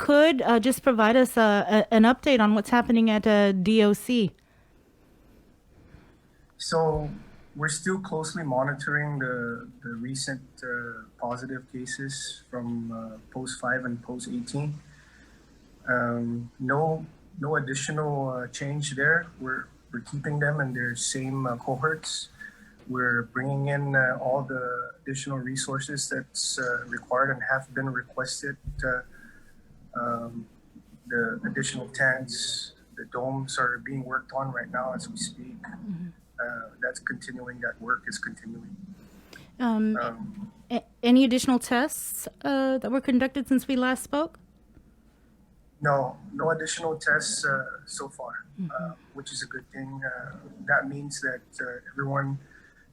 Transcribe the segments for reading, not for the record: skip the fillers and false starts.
could just provide us an update on what's happening at DOC. So we're still closely monitoring the recent positive cases from post 5 and post 18. No additional change there. We're keeping them in their same cohorts. We're bringing in all the additional resources that's required and have been requested. Um, the additional tents, the domes are being worked on right now as we speak. That's continuing. That work is continuing. Um, Um, any additional tests that were conducted since we last spoke? no additional tests so far, which is a good thing. That means that everyone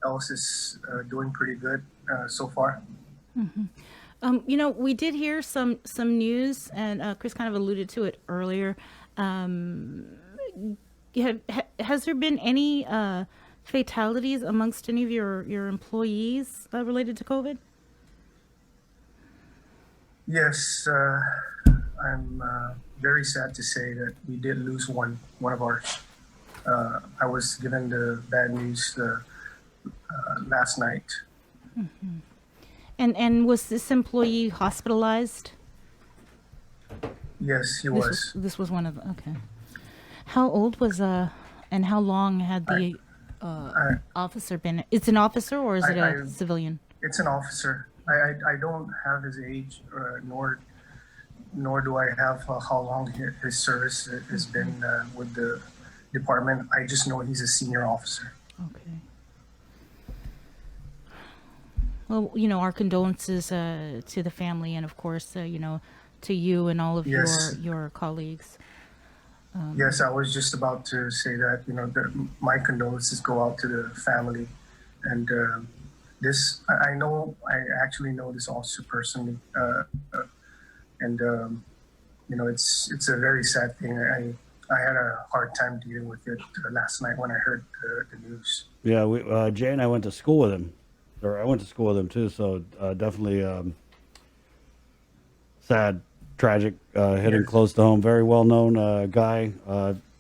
else is doing pretty good so far. We did hear some news, and Chris kind of alluded to it earlier. Um, has there been any fatalities amongst any of your employees related to COVID? Yes, I'm very sad to say that we did lose one of ours. I was given the bad news last night. And was this employee hospitalized? Yes, he was. This was one of the, okay. How old was and how long had I, the I, officer been? It's an officer or is it I, a civilian? it's an officer. I don't have his age, nor do I have how long his service has been with the department. I just know he's a senior officer. Okay. Well, our condolences to the family, and of course, to you and all of Yes, your colleagues. yes, I was just about to say that. My condolences go out to the family, and I know I actually know this officer personally, and it's a very sad thing. I had a hard time dealing with it last night when I heard the news. Yeah, Jay and I went to school with him, or I went to school with him too. So definitely sad, tragic, hitting Yes. close to home. Very well known guy,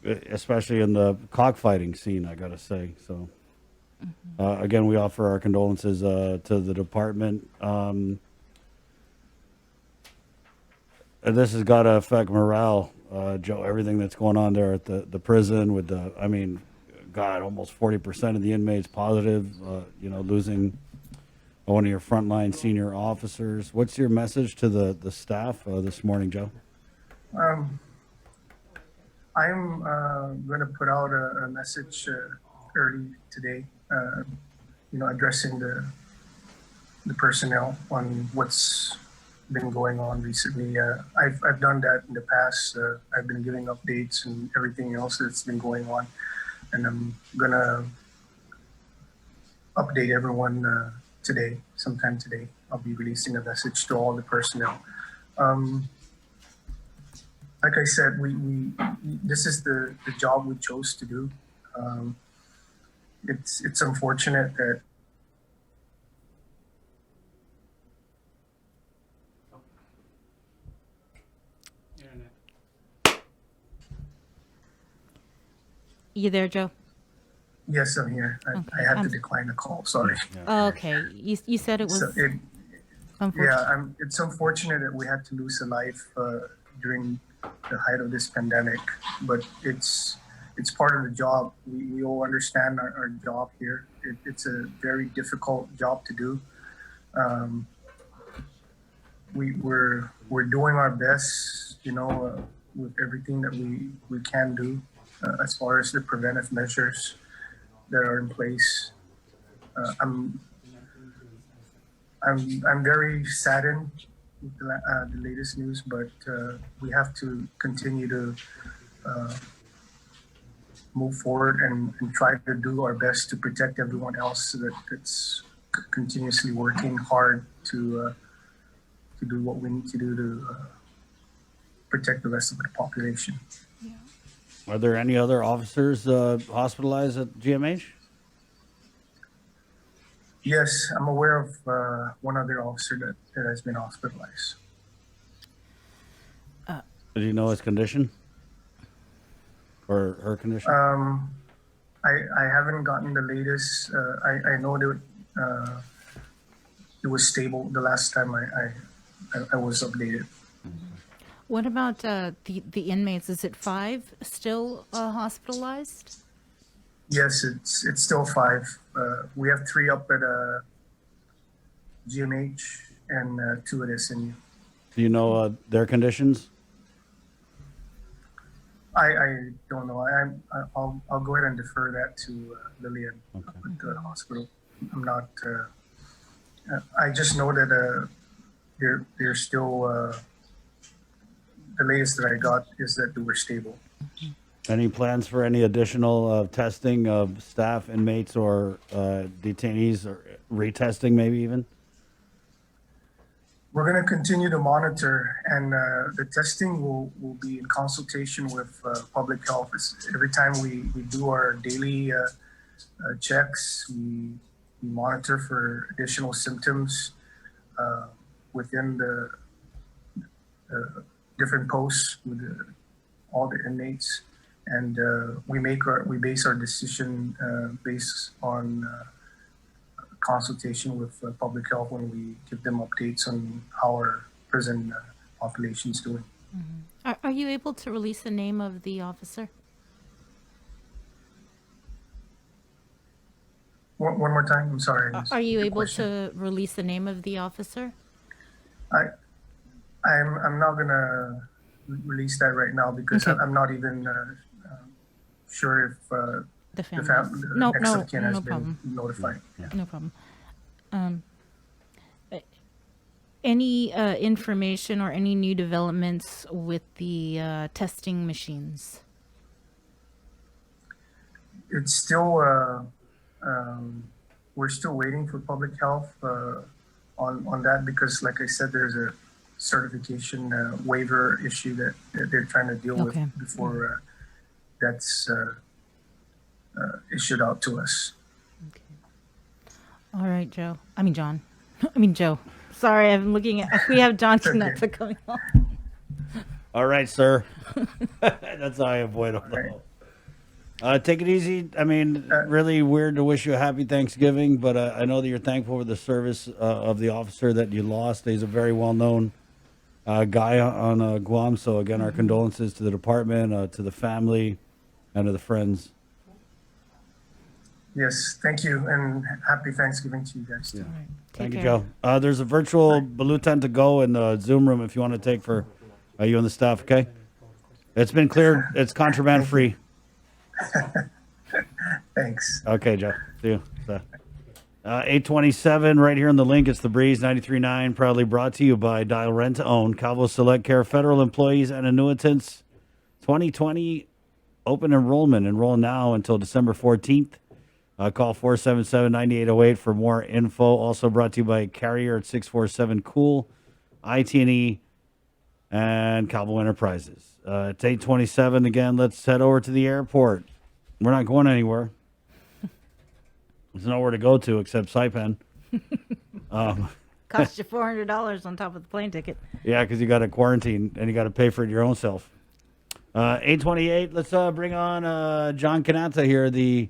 especially in the cockfighting scene. I gotta say. So again, we offer our condolences to the department. And this has got to affect morale, Joe. Everything that's going on there at the prison with God, almost 40% of the inmates positive. Losing one of your frontline senior officers. What's your message to the staff this morning, Joe? Um, I'm going to put out a message early today, addressing the personnel on what's been going on recently. I've done that in the past. I've been giving updates and everything else that's been going on, and I'm gonna update everyone today. Sometime today, I'll be releasing a message to all the personnel. Um, like I said, we this is the job we chose to do. Um, it's unfortunate that You there, Joe? yes, I'm here. Okay. I had to decline the call. Sorry. Oh, okay. You said it So was yeah, unfortunate. it's unfortunate that we had to lose a life during the height of this pandemic, but it's part of the job. We all understand our job here. It's a very difficult job to do. Um, we're doing our best, with everything that we can do as far as the preventive measures that are in place. Uh, I'm I'm very saddened with the latest news, but we have to continue to uh, move forward and try to do our best to protect everyone else that's continuously working hard to do what we need to do to protect the rest of the population. Are there any other officers hospitalized at GMH? Yes, I'm aware of one other officer that has been hospitalized. Do you know his condition? Or her condition? I haven't gotten the latest. I know that it was stable the last time I was updated. What about the inmates? Is it 5 still hospitalized? Yes, it's still 5. We have 3 up at GMH and 2 at SNU. Do you know their conditions? I don't know. I'll go ahead and defer that to Lillian at the hospital. I'm not. I just know that they're still. The latest that I got is that they were stable. Any plans for any additional testing of staff, inmates, or detainees, or retesting maybe even? We're going to continue to monitor, and the testing will be in consultation with public health. Every time we do our daily checks, we monitor for additional symptoms within the different posts with all the inmates, and we base our decision based on consultation with public health when we give them updates on how our prison population is doing. Are you able to release the name of the officer? One more time. I'm sorry. I missed Are you the able question. to release the name of the officer? I'm not gonna release that right now because Okay. I'm not even sure if The the family? the No, next no, of kin has no been problem. notified. No problem. Any information or any new developments with the testing machines? It's still we're still waiting for public health on that because, like I said, there's a certification waiver issue that they're trying to deal Okay. with before that's issued out to us. All right, Joe. I mean, John. I mean, Joe. Sorry, I'm looking at. We have John okay. Canetta coming on. All right, sir. That's how I avoid all the. Take it easy. I mean, really weird to wish you a happy Thanksgiving, but I know that you're thankful for the service of the officer that you lost. He's a very well-known guy on Guam. So again, our condolences to the department, to the family, and to the friends. Yes, thank you, and happy Thanksgiving to you guys too. All right. Take Thank you, care. Joe. There's a virtual Baloo tent to go in the Zoom room if you want to take for you and the staff. Okay, it's been cleared. It's contraband free. Thanks. Okay, Joe. See you. So, 827 right here on the link. It's The Breeze 93.9, proudly brought to you by Dial Rent to Own, Cabo Select Care, federal employees and annuitants. 2020 open enrollment. Enroll now until December 14th. Call 477-9808 for more info. Also brought to you by Carrier at 647-COOL, IT&E, and Cabo Enterprises. It's 827 again. Let's head over to the airport. We're not going anywhere. There's nowhere to go to except Saipan. Cost you $400 on top of the plane ticket. Yeah, because you got to quarantine and you got to pay for it your own self. 828. Let's bring on John Canata here, the